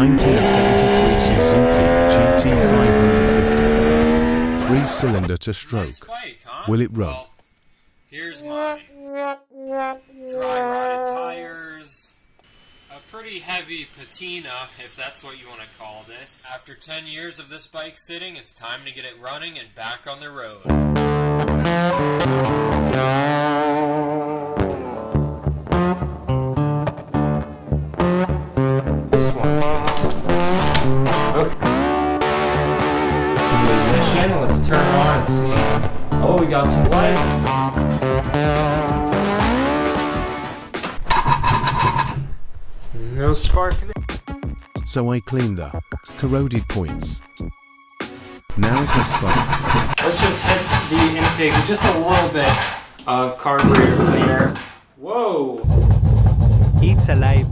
1973 Suzuki GT550. 3-cylinder to stroke. Nice bike, huh? Will it run? Well, here's mine. Dry rotted tires. A pretty heavy patina, if that's what you want to call this. After 10 years of this bike sitting, it's time to get it running and back on the road. This one. Okay. Ignition, let's turn it on and see. Oh, we got some lights. No spark. So I cleaned the corroded points. Now it's a spark. Let's just hit the intake with just a little bit of carburetor cleaner. Whoa! It's alive.